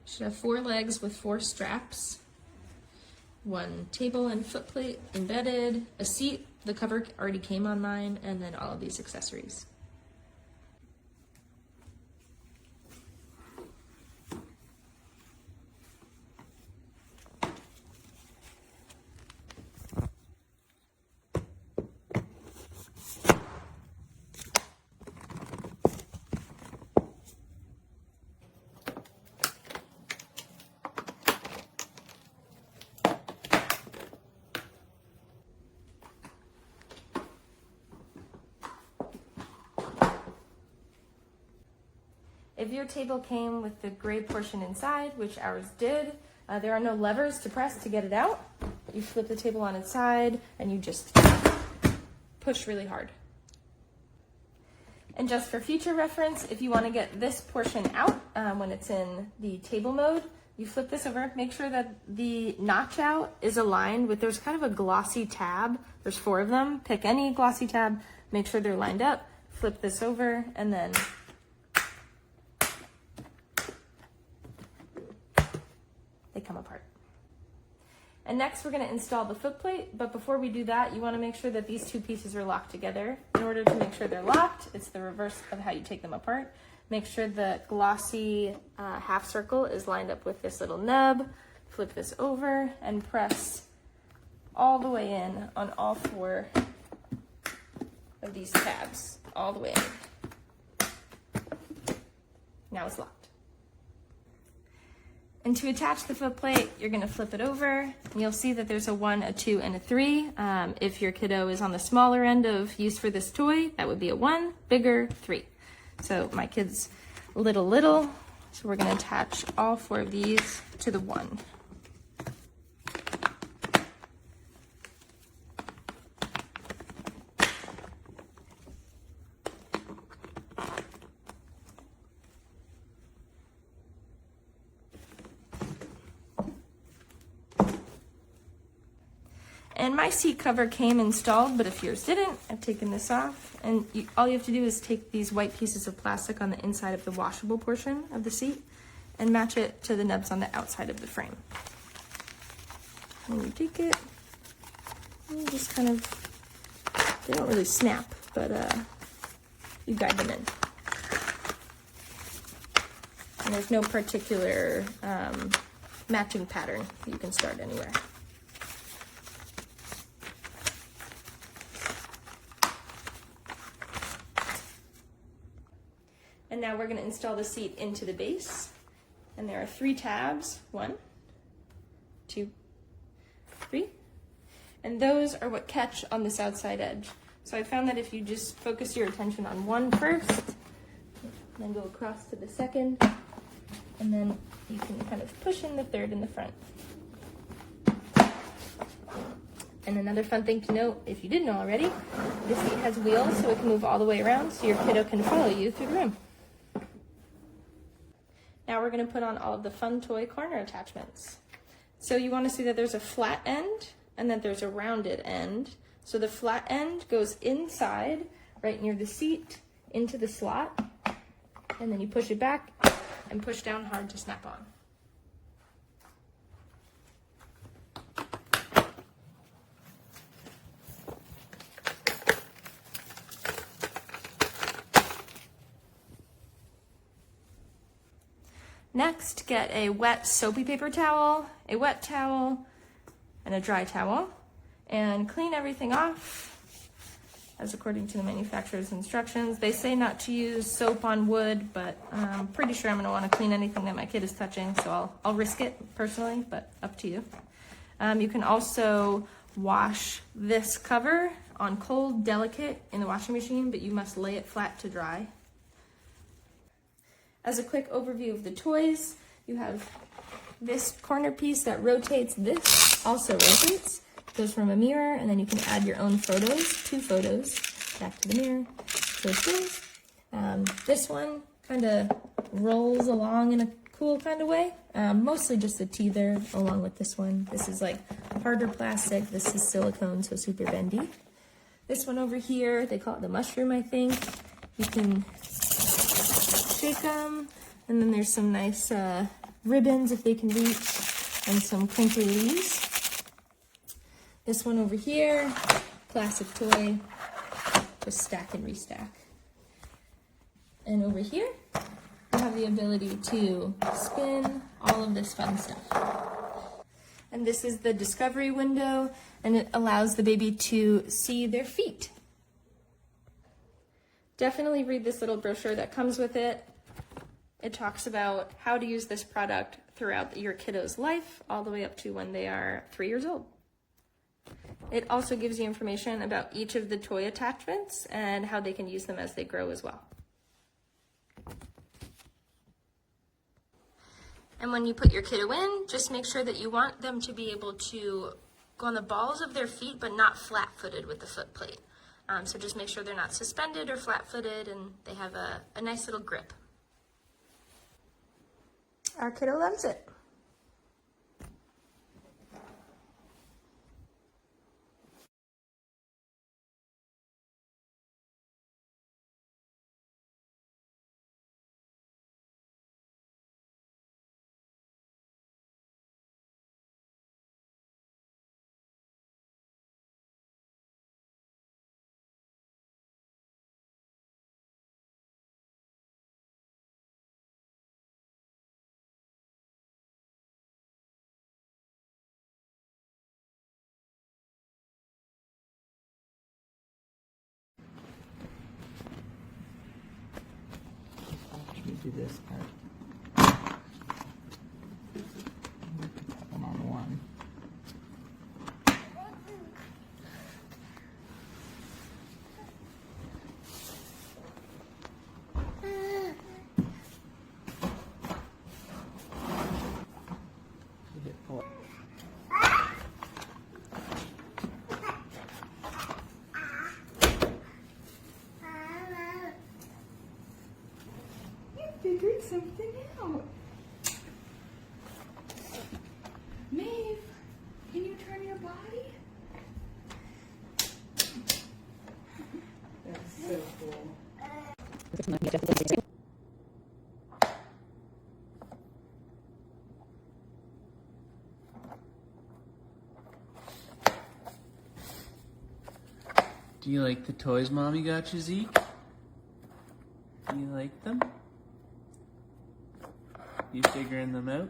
Should have 4 legs with 4 straps, 1 table and foot plate embedded, a seat, the cover already came on mine, and then all of these accessories. If your table came with the gray portion inside, which ours did, there are no levers to press to get it out. You flip the table on its side and you just push really hard. And just for future reference, if you want to get this portion out when it's in the table mode, you flip this over, make sure that the notch out is aligned with, there's kind of a glossy tab. There's 4 of them. Pick any glossy tab, make sure they're lined up, flip this over, and then they come apart. And next we're going to install the foot plate, but before we do that, you want to make sure that these 2 pieces are locked together. In order to make sure they're locked, it's the reverse of how you take them apart. Make sure the glossy half circle is lined up with this little nub. Flip this over and press all the way in on all 4 of these tabs, all the way in. Now it's locked. And to attach the foot plate, you're going to flip it over, and you'll see that there's a 1, a 2, and a 3. If your kiddo is on the smaller end of use for this toy, that would be a 1, bigger, 3. So my kid's little, so we're going to attach all 4 of these to the 1. And my seat cover came installed, but if yours didn't, I've taken this off. And all you have to do is take these white pieces of plastic on the inside of the washable portion of the seat and match it to the nubs on the outside of the frame. And you take it, and you just kind of, they don't really snap, but you guide them in. And there's no particular matching pattern. You can start anywhere. And now we're going to install the seat into the base. And there are 3 tabs, 1, 2, 3. And those are what catch on this outside edge. So I found that if you just focus your attention on 1 first, then go across to the 2nd, and then you can kind of push in the 3rd in the front. And another fun thing to note, if you didn't know already, this seat has wheels so it can move all the way around so your kiddo can follow you through the room. Now we're going to put on all of the fun toy corner attachments. So you want to see that there's a flat end and that there's a rounded end. So the flat end goes inside, right near the seat, into the slot, and then you push it back and push down hard to snap on. Next, get a wet soapy paper towel, a wet towel, and a dry towel, and clean everything off as according to the manufacturer's instructions. They say not to use soap on wood, but I'm pretty sure I'm going to want to clean anything that my kid is touching, so I'll risk it personally, but up to you. You can also wash this cover on cold, delicate in the washing machine, but you must lay it flat to dry. As a quick overview of the toys, you have this corner piece that rotates. This also rotates. Goes from a mirror, and then you can add your own photos, 2 photos, back to the mirror. Goes. This one kind of rolls along in a cool kind of way. Mostly just a teether along with this one. This is like harder plastic. This is silicone, so super bendy. This one over here, they call it the mushroom, I think. You can shake them, and then there's some nice ribbons if they can reach, and some crinkly leaves. This one over here, classic toy, just stack and restack. And over here, you have the ability to spin, all of this fun stuff. And this is the discovery window, and it allows the baby to see their feet. Definitely read this little brochure that comes with it. It talks about how to use this product throughout your kiddo's life, all the way up to when they are 3 years old. It also gives you information about each of the toy attachments and how they can use them as they grow as well. And when you put your kiddo in, just make sure that you want them to be able to go on the balls of their feet, but not flat-footed with the foot plate. So just make sure they're not suspended or flat-footed, and they have a nice little grip. Our kiddo loves it. Watch me do this part. One on one. Figured something out. Maeve, can you turn your body? That's so cool. Do you like the toys Mommy got you, Zeke? Do you like them? You figuring them out?